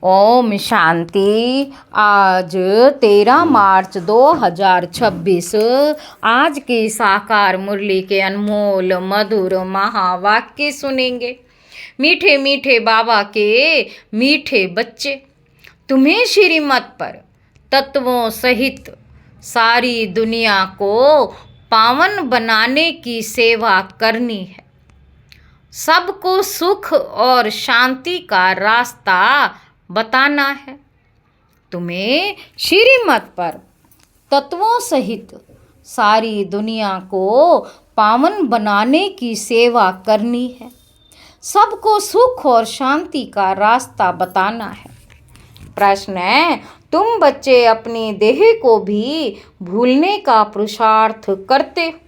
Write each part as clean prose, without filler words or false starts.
ओम शांति। आज 13 मार्च 2026 आज की साकार मुरली के अनमोल मधुर महावाक्य सुनेंगे। मीठे मीठे बाबा के मीठे बच्चे, तुम्हें श्रीमत पर तत्वों सहित सारी दुनिया को पावन बनाने की सेवा करनी है। सबको सुख और शांति का रास्ता बताना है। तुम्हें श्रीमत पर तत्वों सहित सारी दुनिया को पावन बनाने की सेवा करनी है। सबको सुख और शांति का रास्ता बताना है। प्रश्न है, तुम बच्चे अपनी देह को भी भूलने का पुरुषार्थ करते हो,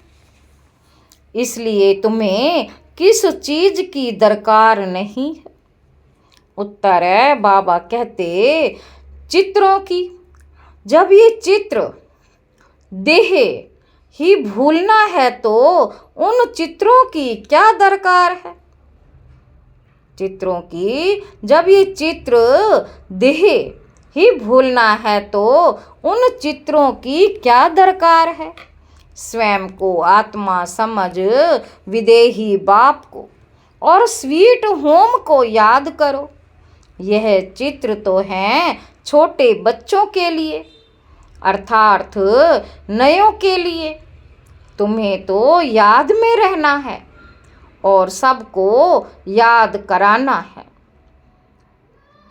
इसलिए तुम्हें किस चीज की दरकार नहीं है? उत्तर है, बाबा कहते चित्रों की। जब ये चित्र देह ही भूलना है तो उन चित्रों की क्या दरकार है? चित्रों की जब ये चित्र देह ही भूलना है तो उन चित्रों की क्या दरकार है? स्वयं को आत्मा समझ विदेही बाप को और स्वीट होम को याद करो। यह चित्र तो हैं छोटे बच्चों के लिए, अर्थात नयों के लिए। तुम्हें तो याद में रहना है और सबको याद कराना है।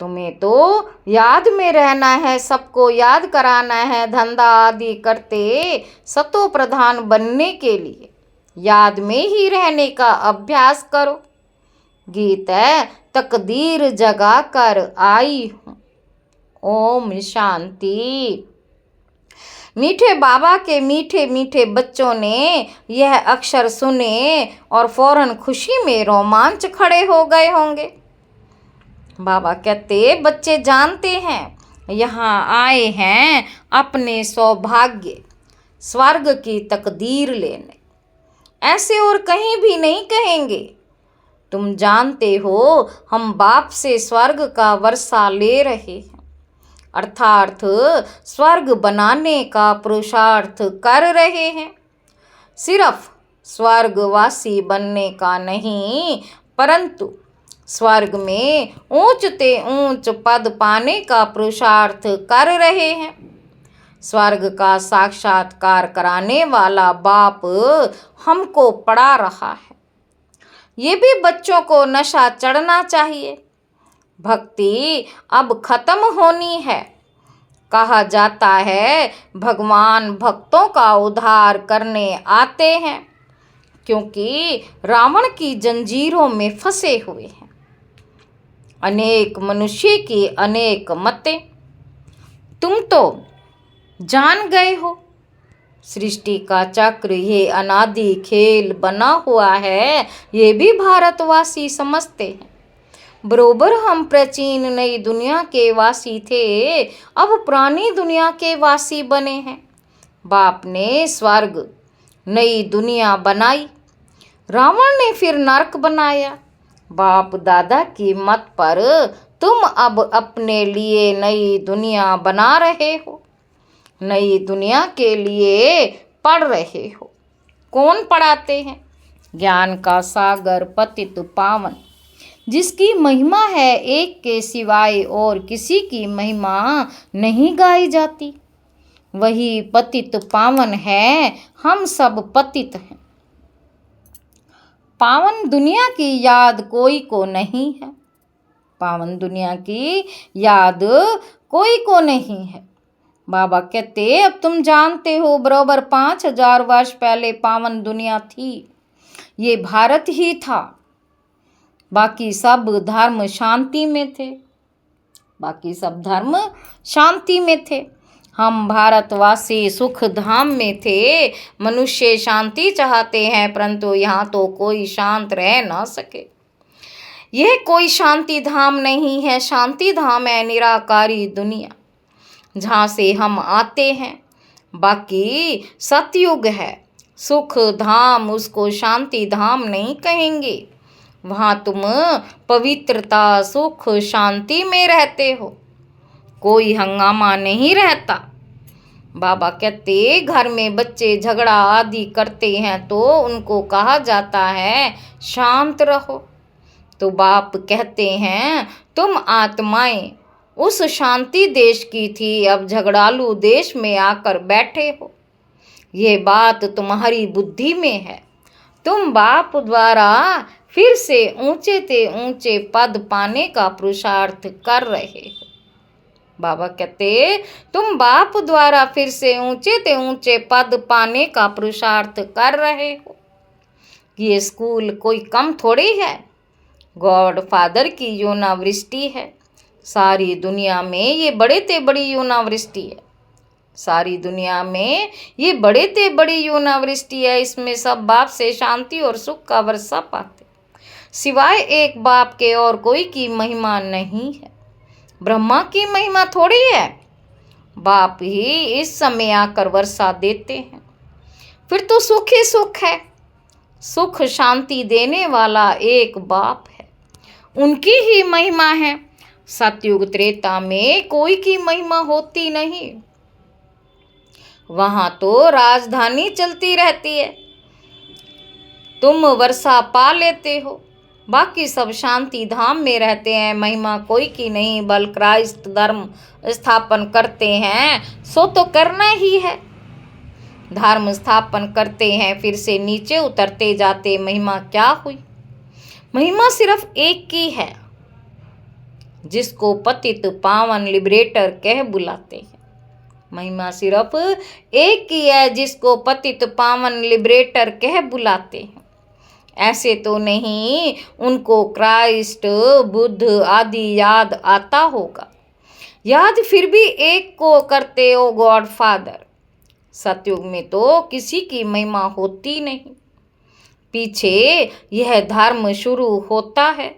तुम्हें तो याद में रहना है, सबको याद कराना है। धंधा आदि करते सतो प्रधान बनने के लिए याद में ही रहने का अभ्यास करो। गीत है, तकदीर जगा कर आई हूँ। ओम शांति। मीठे बाबा के मीठे मीठे बच्चों ने यह अक्षर सुने और फौरन खुशी में रोमांच खड़े हो गए होंगे। बाबा कहते, बच्चे जानते हैं यहाँ आए हैं अपने सौभाग्य स्वर्ग की तकदीर लेने, ऐसे और कहीं भी नहीं कहेंगे। तुम जानते हो हम बाप से स्वर्ग का वर्षा ले रहे हैं, अर्थात स्वर्ग बनाने का पुरुषार्थ कर रहे हैं। सिर्फ स्वर्गवासी बनने का नहीं, परंतु स्वर्ग में ऊंचते ऊंच पद पाने का पुरुषार्थ कर रहे हैं। स्वर्ग का साक्षात्कार कराने वाला बाप हमको पढ़ा रहा है। ये भी बच्चों को नशा चढ़ना चाहिए। भक्ति अब खत्म होनी है। कहा जाता है भगवान भक्तों का उद्धार करने आते हैं, क्योंकि रावण की जंजीरों में फंसे हुए हैं अनेक मनुष्य की अनेक मतें। तुम तो जान गए हो सृष्टि का चक्र ये अनादि खेल बना हुआ है, ये भी भारतवासी समझते हैं। बरोबर हम प्राचीन नई दुनिया के वासी थे, अब पुरानी दुनिया के वासी बने हैं। बाप ने स्वर्ग नई दुनिया बनाई, रावण ने फिर नरक बनाया। बाप दादा की मत पर तुम अब अपने लिए नई दुनिया बना रहे हो, नई दुनिया के लिए पढ़ रहे हो। कौन पढ़ाते हैं? ज्ञान का सागर पतित पावन, जिसकी महिमा है एक के सिवाय और किसी की महिमा नहीं गाई जाती। वही पतित पावन है, हम सब पतित हैं। पावन दुनिया की याद कोई को नहीं है। पावन दुनिया की याद कोई को नहीं है। बाबा कहते, अब तुम जानते हो बरोबर 5000 वर्ष पहले पावन दुनिया थी। ये भारत ही था। बाकी सब धर्म शांति में थे। बाकी सब धर्म शांति में थे। हम भारतवासी सुख धाम में थे। मनुष्य शांति चाहते हैं, परंतु यहाँ तो कोई शांत रह ना सके। यह कोई शांति धाम नहीं है। शांति धाम है निराकारी दुनिया, जहाँ से हम आते हैं। बाकी सतयुग है सुख धाम, उसको शांति धाम नहीं कहेंगे। वहाँ तुम पवित्रता, सुख, शांति में रहते हो, कोई हंगामा नहीं रहता। बाबा कहते घर में बच्चे झगड़ा आदि करते हैं तो उनको कहा जाता है शांत रहो। तो बाप कहते हैं तुम आत्माएं उस शांति देश की थी, अब झगड़ालू देश में आकर बैठे हो। ये बात तुम्हारी बुद्धि में है। तुम बाप द्वारा फिर से ऊंचे से ऊंचे पद पाने का पुरुषार्थ कर रहे हो। बाबा कहते तुम बाप द्वारा फिर से ऊंचे से ऊंचे पद पाने का पुरुषार्थ कर रहे हो। ये स्कूल कोई कम थोड़ी है, गॉड फादर की योनावृष्टि है। सारी दुनिया में ये बड़े ते बड़ी योनावृष्टि है। सारी दुनिया में ये बड़े ते बड़ी योनावृष्टि है। इसमें सब बाप से शांति और सुख का वर्षा पाते, सिवाय एक बाप के और कोई की महिमा नहीं है। ब्रह्मा की महिमा थोड़ी है, बाप ही इस समय आकर वर्षा देते हैं। फिर तो सुख ही सुख है। सुख शांति देने वाला एक बाप है, उनकी ही महिमा है। सतयुग त्रेता में कोई की महिमा होती नहीं। वहाँ तो राजधानी चलती रहती है, तुम वर्षा पा लेते हो। बाकी सब शांति धाम में रहते हैं, महिमा कोई की नहीं। बल क्राइस्ट धर्म स्थापन करते हैं सो तो करना ही है। धर्म स्थापन करते हैं फिर से नीचे उतरते जाते, महिमा क्या हुई? महिमा सिर्फ एक की है, जिसको पतित पावन लिबरेटर कह बुलाते हैं। महिमा सिर्फ एक की है, जिसको पतित पावन लिबरेटर कह बुलाते हैं। ऐसे तो नहीं उनको क्राइस्ट, बुद्ध आदि याद आता होगा। याद फिर भी एक को करते हो, गॉड फादर। सतयुग में तो किसी की महिमा होती नहीं। पीछे यह धर्म शुरू होता है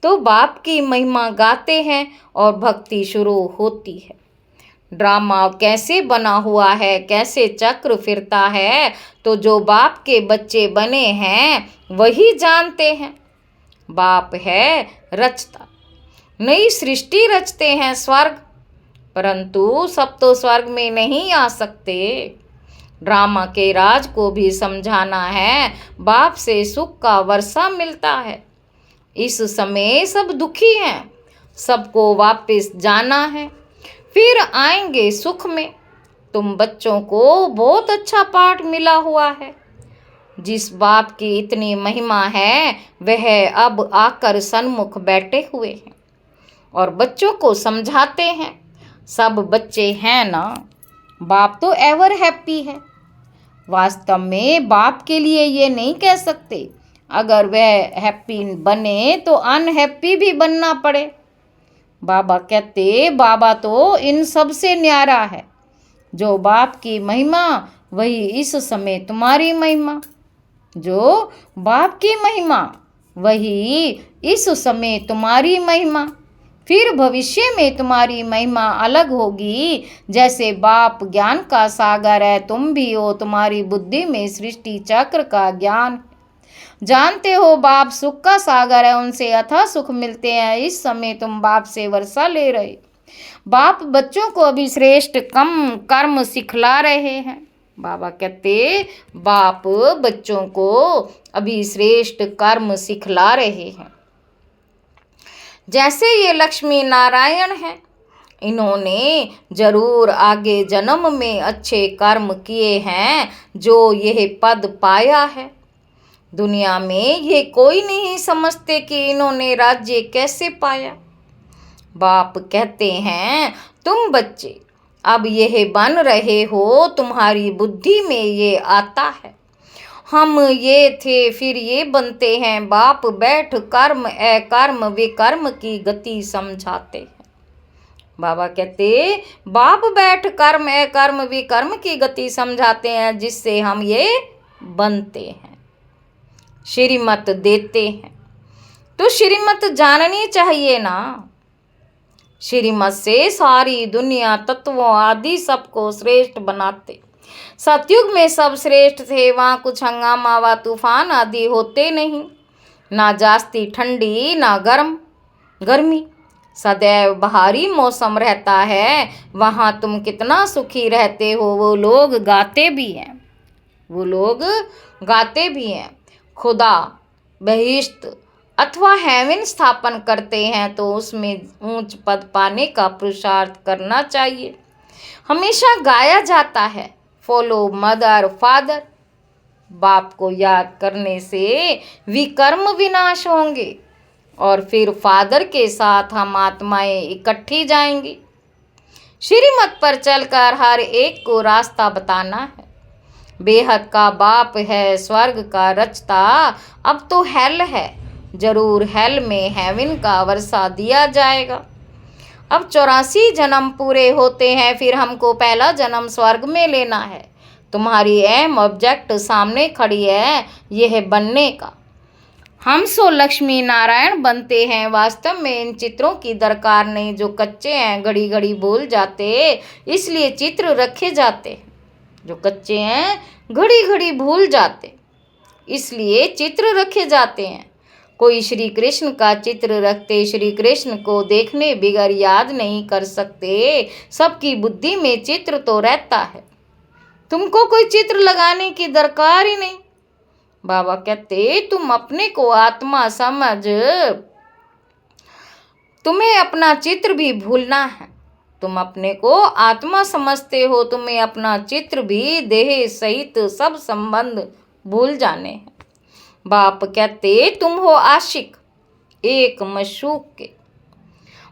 तो बाप की महिमा गाते हैं और भक्ति शुरू होती है। ड्रामा कैसे बना हुआ है, कैसे चक्र फिरता है, तो जो बाप के बच्चे बने हैं वही जानते हैं। बाप है रचता, नई सृष्टि रचते हैं स्वर्ग, परंतु सब तो स्वर्ग में नहीं आ सकते। ड्रामा के राज को भी समझाना है, बाप से सुख का वर्षा मिलता है। इस समय सब दुखी हैं, सबको वापस जाना है, फिर आएंगे सुख में। तुम बच्चों को बहुत अच्छा पाठ मिला हुआ है। जिस बाप की इतनी महिमा है वह अब आकर सन्मुख बैठे हुए हैं और बच्चों को समझाते हैं। सब बच्चे हैं ना, बाप तो एवर हैप्पी है। वास्तव में बाप के लिए ये नहीं कह सकते, अगर वह हैप्पी बने तो अनहैप्पी भी बनना पड़े। बाबा कहते बाबा तो इन सब से न्यारा है। जो बाप की महिमा वही इस समय तुम्हारी महिमा, जो बाप की महिमा वही इस समय तुम्हारी महिमा। फिर भविष्य में तुम्हारी महिमा अलग होगी। जैसे बाप ज्ञान का सागर है, तुम भी हो। तुम्हारी बुद्धि में सृष्टि चक्र का ज्ञान जानते हो। बाप सुख का सागर है, उनसे अथाह सुख मिलते हैं। इस समय तुम बाप से वर्षा ले रहे। बाप बच्चों को अभी श्रेष्ठ कम कर्म सिखला रहे हैं। बाबा कहते बाप बच्चों को अभी श्रेष्ठ कर्म सिखला रहे हैं। जैसे ये लक्ष्मी नारायण हैं, इन्होंने जरूर आगे जन्म में अच्छे कर्म किए हैं जो यह पद पाया है। दुनिया में ये कोई नहीं समझते कि इन्होंने राज्य कैसे पाया। बाप कहते हैं तुम बच्चे अब यह बन रहे हो, तुम्हारी बुद्धि में ये आता है। हम ये थे फिर ये बनते हैं। बाप बैठ कर्म अकर्म विकर्म की गति समझाते हैं। बाबा कहते बाप बैठ कर्म अकर्म विकर्म की गति समझाते हैं, जिससे हम ये बनते हैं, श्रीमत देते हैं। तो श्रीमत जाननी चाहिए ना। श्रीमत से सारी दुनिया तत्वों आदि सबको श्रेष्ठ बनाते। सतयुग में सब श्रेष्ठ थे, वहाँ कुछ हंगामा व तूफान आदि होते नहीं। ना जास्ती ठंडी ना गर्मी, सदैव बाहरी मौसम रहता है। वहाँ तुम कितना सुखी रहते हो। वो लोग गाते भी हैं खुदा बहिश्त अथवा हेवन स्थापन करते हैं तो उसमें ऊंच पद पाने का पुरुषार्थ करना चाहिए। हमेशा गाया जाता है, फॉलो मदर फादर। बाप को याद करने से विकर्म विनाश होंगे और फिर फादर के साथ हम आत्माएं इकट्ठी जाएंगी। श्रीमत पर चलकर हर एक को रास्ता बताना है। बेहद का बाप है स्वर्ग का रचता, अब तो हेल है, जरूर हेल में हेवन का वर्षा दिया जाएगा। अब 84 जन्म पूरे होते हैं, फिर हमको पहला जन्म स्वर्ग में लेना है। तुम्हारी एम ऑब्जेक्ट सामने खड़ी है, यह बनने का। हम सो लक्ष्मी नारायण बनते हैं। वास्तव में इन चित्रों की दरकार नहीं, जो कच्चे हैं घड़ी घड़ी भूल जाते, इसलिए चित्र रखे जाते हैं। जो कच्चे हैं घड़ी घड़ी भूल जाते, इसलिए चित्र रखे जाते हैं। कोई श्री कृष्ण का चित्र रखते श्री कृष्ण को देखने बिगर याद नहीं कर सकते। सबकी बुद्धि में चित्र तो रहता है, तुमको कोई चित्र लगाने की दरकार ही नहीं। बाबा कहते तुम अपने को आत्मा समझ, तुम्हें अपना चित्र भी भूलना है। तुम अपने को आत्मा समझते हो, तुम्हें अपना चित्र भी देह सहित सब संबंध भूल जाने हैं। बाप कहते तुम हो आशिक एक मशूक के।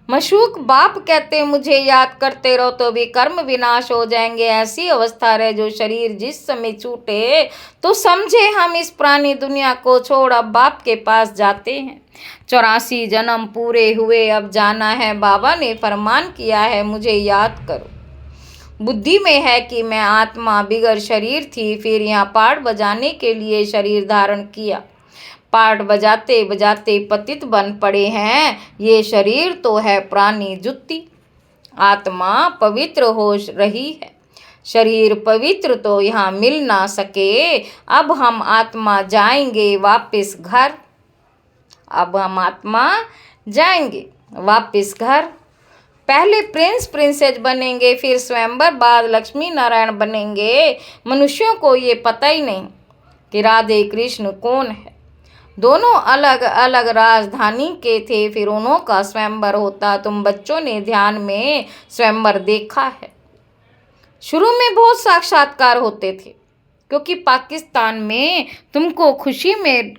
मशूक बाप कहते मुझे याद करते रहो तो भी कर्म विनाश हो जाएंगे। ऐसी अवस्था रहे जो शरीर जिस समय छूटे तो समझे हम इस पुरानी दुनिया को छोड़ अब बाप के पास जाते हैं। 84 जन्म पूरे हुए, अब जाना है। बाबा ने फरमान किया है मुझे याद करो। बुद्धि में है कि मैं आत्मा बिगर शरीर थी, फिर यहाँ पाठ बजाने के लिए शरीर धारण किया। पाठ बजाते बजाते पतित बन पड़े हैं। ये शरीर तो है पुरानी जुत्ती। आत्मा पवित्र हो रही है, शरीर पवित्र तो यहाँ मिल ना सके। अब हम आत्मा जाएंगे वापस घर। अब हम आत्मा जाएंगे वापस घर। पहले प्रिंस प्रिंसेस बनेंगे, फिर स्वयंवर, बाद लक्ष्मी नारायण बनेंगे। मनुष्यों को ये पता ही नहीं कि राधे कृष्ण कौन है। दोनों अलग अलग राजधानी के थे, फिर उन्हों का स्वयंवर होता। तुम बच्चों ने ध्यान में स्वयंवर देखा है। शुरू में बहुत साक्षात्कार होते थे, क्योंकि पाकिस्तान में तुमको खुशी में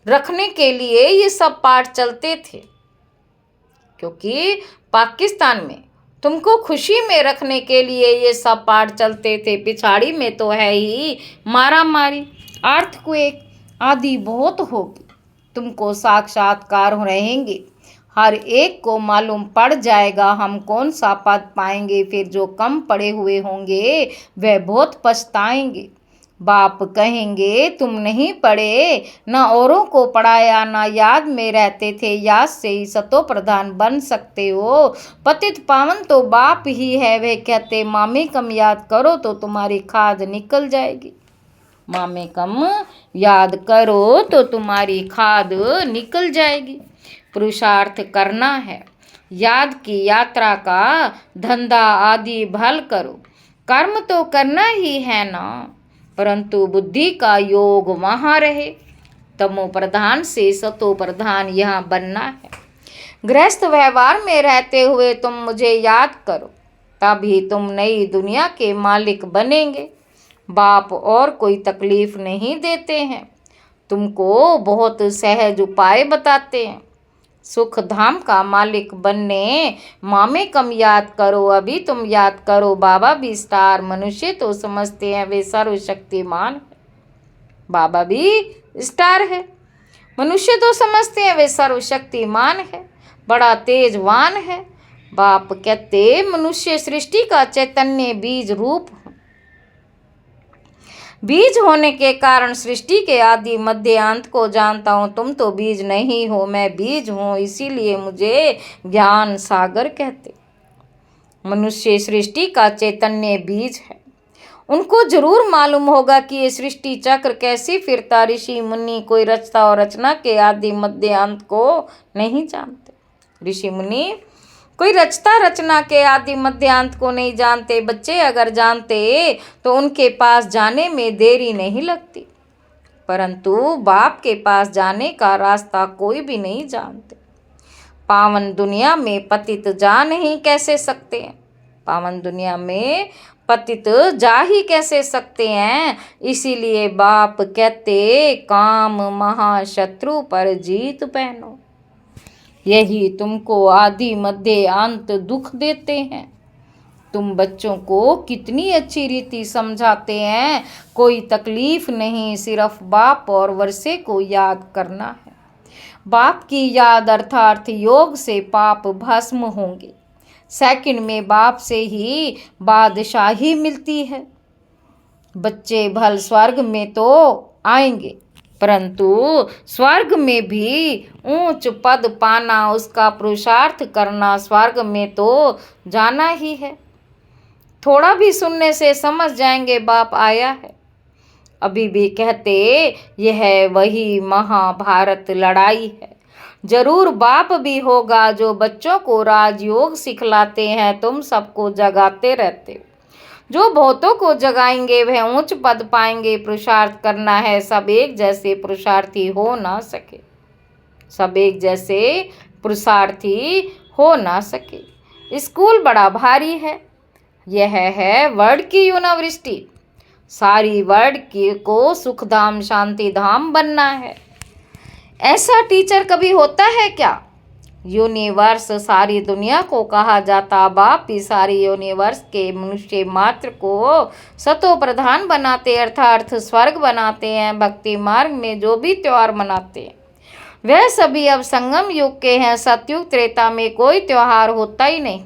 रखने के लिए ये सब पाठ चलते थे। क्योंकि पाकिस्तान में तुमको खुशी में रखने के लिए ये सब पाठ चलते थे। पिछाड़ी में तो है ही मारा मारी, अर्थक्वेक आदि बहुत होगी। तुमको साक्षात्कार रहेंगे, हर एक को मालूम पड़ जाएगा हम कौन सा पद पाएंगे। फिर जो कम पड़े हुए होंगे वे बहुत पछताएंगे। बाप कहेंगे तुम नहीं पढ़े, न औरों को पढ़ाया, न याद में रहते थे। याद से ही सतो प्रधान बन सकते हो। पतित पावन तो बाप ही है। वे कहते मामे कम याद करो तो तुम्हारी खाद निकल जाएगी। मामे कम याद करो तो तुम्हारी खाद निकल जाएगी। पुरुषार्थ करना है, याद की यात्रा का धंधा आदि भल करो। कर्म तो करना ही है ना, परंतु बुद्धि का योग वहाँ रहे। तमो प्रधान से सतो प्रधान यहाँ बनना है। गृहस्थ व्यवहार में रहते हुए तुम मुझे याद करो, तभी तुम नई दुनिया के मालिक बनेंगे। बाप और कोई तकलीफ नहीं देते हैं, तुमको बहुत सहज उपाय बताते हैं। सुख धाम का मालिक बनने मामे कम याद करो, अभी तुम याद करो। बाबा भी स्टार, मनुष्य तो समझते हैं वे सर्वशक्तिमान है। बाबा भी स्टार है, मनुष्य तो समझते हैं वे सर्वशक्तिमान है, बड़ा तेजवान है। बाप कहते मनुष्य सृष्टि का चैतन्य बीज रूप है। बीज होने के कारण सृष्टि के आदि मध्य अंत को जानता हूँ। तुम तो बीज नहीं हो, मैं बीज हूँ, इसीलिए मुझे ज्ञान सागर कहते। मनुष्य सृष्टि का चैतन्य बीज है उनको जरूर मालूम होगा कि ये सृष्टि चक्र कैसे फिरता। ऋषि मुनि कोई रचता और रचना के आदि मध्य अंत को नहीं जानते। ऋषि मुनि कोई रचता रचना के आदि मध्य अंत को नहीं जानते। बच्चे अगर जानते तो उनके पास जाने में देरी नहीं लगती, परंतु बाप के पास जाने का रास्ता कोई भी नहीं जानते। पावन दुनिया में पतित जा नहीं कैसे सकते हैं, पावन दुनिया में पतित जा ही कैसे सकते हैं। इसीलिए बाप कहते काम महाशत्रु पर जीत पहनो। यही तुमको आदि मध्य अंत दुख देते हैं। तुम बच्चों को कितनी अच्छी रीति समझाते हैं, कोई तकलीफ नहीं, सिर्फ बाप और वर्षे को याद करना है। बाप की याद अर्थात योग से पाप भस्म होंगे। सेकंड में बाप से ही बादशाही मिलती है। बच्चे भल स्वर्ग में तो आएंगे, परंतु स्वर्ग में भी ऊंच पद पाना, उसका पुरुषार्थ करना, स्वर्ग में तो जाना ही है। थोड़ा भी सुनने से समझ जाएंगे बाप आया है। अभी भी कहते यह वही महाभारत लड़ाई है। जरूर बाप भी होगा जो बच्चों को राजयोग सिखलाते हैं, तुम सबको जगाते रहते हो। जो बहुतों को जगाएंगे वह उच्च पद पाएंगे। पुरुषार्थ करना है, सब एक जैसे पुरुषार्थी हो ना सके, सब एक जैसे पुरुषार्थी हो ना सके। स्कूल बड़ा भारी है। यह है वर्ल्ड की यूनिवर्सिटी। सारी वर्ल्ड की को सुखधाम शांति धाम बनना है। ऐसा टीचर कभी होता है क्या? यूनिवर्स सारी दुनिया को कहा जाता। बाप भी सारी यूनिवर्स के मनुष्य मात्र को सतो प्रधान बनाते अर्थात स्वर्ग बनाते हैं। भक्ति मार्ग में जो भी त्योहार मनाते हैं वह सभी अब संगम युग के हैं। सतयुग त्रेता में कोई त्योहार होता ही नहीं,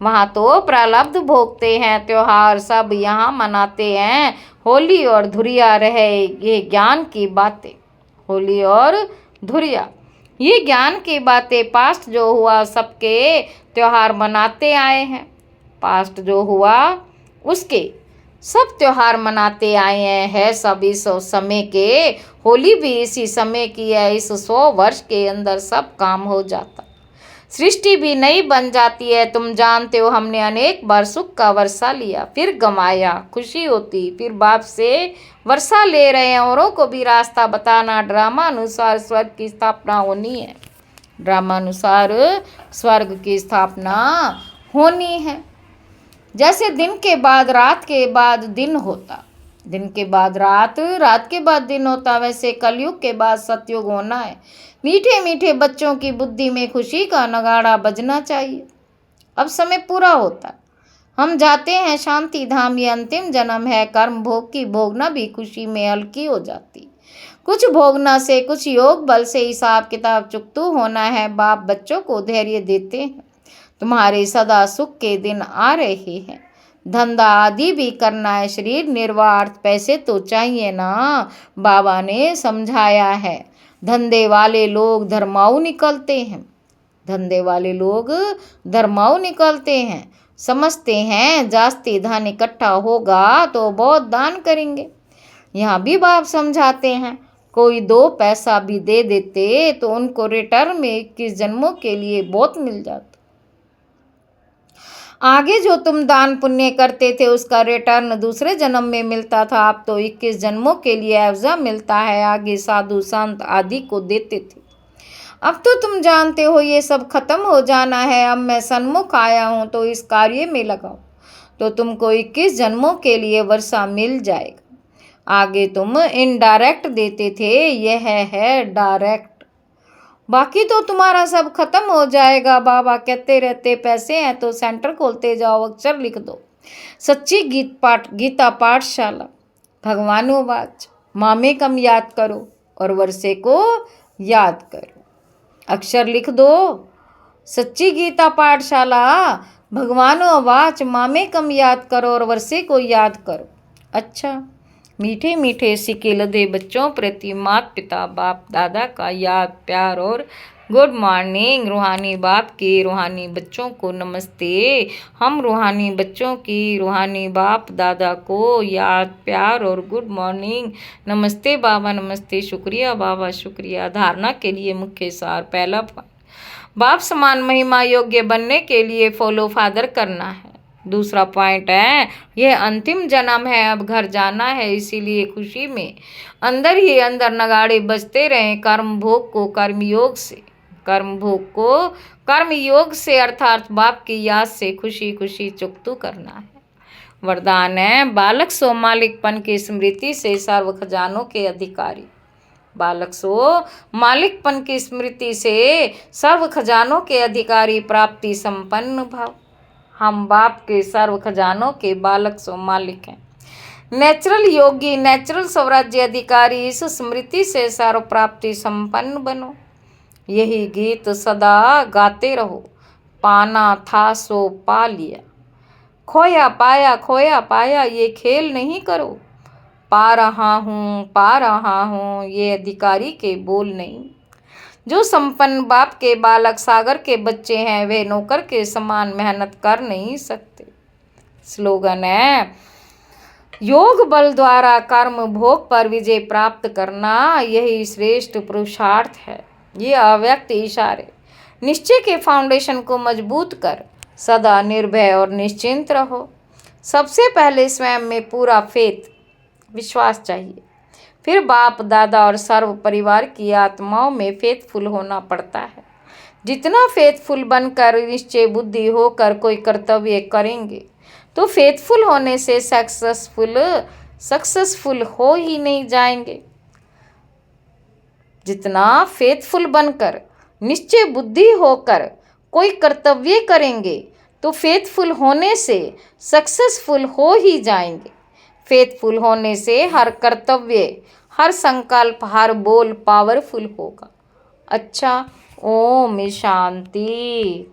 वहाँ तो प्रारब्ध भोगते हैं। त्योहार सब यहाँ मनाते हैं। होली और धुरिया रहे ये ज्ञान की बातें, होली और धुरिया ये ज्ञान की बातें। पास्ट जो हुआ सबके त्योहार मनाते आए हैं। पास्ट जो हुआ उसके सब त्योहार मनाते आए हैं। सब इस समय के, होली भी इसी समय की है। इस 100 वर्ष के अंदर सब काम हो जाता, सृष्टि भी नई बन जाती है। तुम जानते हो हमने अनेक बार सुख का वर्षा लिया, फिर गंवाया, खुशी होती, फिर बाप से वर्षा ले रहे हैं। औरों को भी रास्ता बताना। ड्रामा अनुसार स्वर्ग की स्थापना होनी है, ड्रामा अनुसार स्वर्ग की स्थापना होनी है। जैसे दिन के बाद रात के बाद दिन होता, दिन के बाद रात, रात के बाद दिन होता, वैसे कलयुग के बाद सतयुग होना है। मीठे मीठे बच्चों की बुद्धि में खुशी का नगाड़ा बजना चाहिए। अब समय पूरा होता, हम जाते हैं शांति धाम। ये अंतिम जन्म है। कर्म भोग की भोगना भी खुशी में हल्की हो जाती। कुछ भोगना से, कुछ योग बल से हिसाब किताब चुकतू होना है। बाप बच्चों को धैर्य देते हैं। तुम्हारे सदा सुख के दिन आ रहे हैं। धंधा आदि भी करना है, शरीर निर्वाह, पैसे तो चाहिए ना। बाबा ने समझाया है। धंधे वाले लोग धर्माऊ निकलते हैं, धंधे वाले लोग धर्माऊ निकलते हैं। समझते हैं जास्ती धन इकट्ठा होगा तो बहुत दान करेंगे। यहाँ भी बाप समझाते हैं, कोई 2 पैसा भी दे देते तो उनको रिटर्न में 21 जन्मों के लिए बहुत मिल जाता। आगे जो तुम दान पुण्य करते थे उसका रिटर्न दूसरे जन्म में मिलता था। अब तो 21 जन्मों के लिए एवजा मिलता है। आगे साधु संत आदि को देते थे। अब तो तुम जानते हो ये सब खत्म हो जाना है। अब मैं सन्मुख आया हूँ तो इस कार्य में लगाओ तो तुमको 21 जन्मों के लिए वर्षा मिल जाएगा। आगे तुम इनडायरेक्ट देते थे, यह है डायरेक्ट। बाकी तो तुम्हारा सब खत्म हो जाएगा। बाबा कहते रहते पैसे हैं तो सेंटर खोलते जाओ, अक्षर लिख दो। सच्ची गीता पाठशाला। भगवानुवाच मामे कम याद करो और वर्षे को याद करो। अक्षर लिख दो। सच्ची गीता पाठशाला। भगवानुवाच मामे कम याद करो और वर्षे को याद करो। अच्छा, मीठे मीठे सिके लदे बच्चों प्रति माता पिता बाप दादा का याद, प्यार और गुड मॉर्निंग। रूहानी बाप के रूहानी बच्चों को नमस्ते। हम रूहानी बच्चों की रूहानी बाप दादा को याद, प्यार और गुड मॉर्निंग। नमस्ते बाबा, नमस्ते, शुक्रिया बाबा, शुक्रिया। धारणा के लिए मुख्य सार। पहला पॉइंट, बाप समान महिमा योग्य बनने के लिए फॉलो फादर करना है। दूसरा पॉइंट है, यह अंतिम जन्म है, अब घर जाना है, इसीलिए खुशी में अंदर ही अंदर नगाड़े बजते रहें। कर्म भोग को कर्मयोग से, कर्म भोग को कर्मयोग से अर्थात बाप की याद से खुशी खुशी चुकतू करना है। वरदान है, बालक सो मालिकपन की स्मृति से सर्व खजानों के अधिकारी। बालक सो मालिकपन की स्मृति से सर्व खजानों के अधिकारी, प्राप्ति संपन्न भाव। हम बाप के सर्व खजानों के बालक सो मालिक हैं। नेचुरल योगी, नेचुरल स्वराज्य अधिकारी, इस स्मृति से सर्व प्राप्ति संपन्न बनो। यही गीत सदा गाते रहो। पाना था सो पा लिया, खोया पाया, खोया पाया, ये खेल नहीं करो। पा रहा हूँ, ये अधिकारी के बोल नहीं। जो संपन्न बाप के बालक सागर के बच्चे हैं, वे नौकर के समान मेहनत कर नहीं सकते। स्लोगन है, योग बल द्वारा कर्म भोग पर विजय प्राप्त करना, यही श्रेष्ठ पुरुषार्थ है। ये अव्यक्त इशारे निश्चय के फाउंडेशन को मजबूत कर सदा निर्भय और निश्चिंत रहो। सबसे पहले स्वयं में पूरा फेथ, विश्वास चाहिए, फिर बाप दादा और सर्व परिवार की आत्माओं में फेथफुल होना पड़ता है। जितना फेथफुल बनकर निश्चय बुद्धि होकर कोई कर्तव्य करेंगे तो फेथफुल होने से सक्सेसफुल हो ही नहीं जाएंगे। जितना फेथफुल बनकर निश्चय बुद्धि होकर कोई कर्तव्य करेंगे तो फेथफुल होने से सक्सेसफुल हो ही जाएंगे। फेथफुल होने से हर कर्तव्य, हर संकल्प, हर बोल पावरफुल होगा। अच्छा, ओम शांति।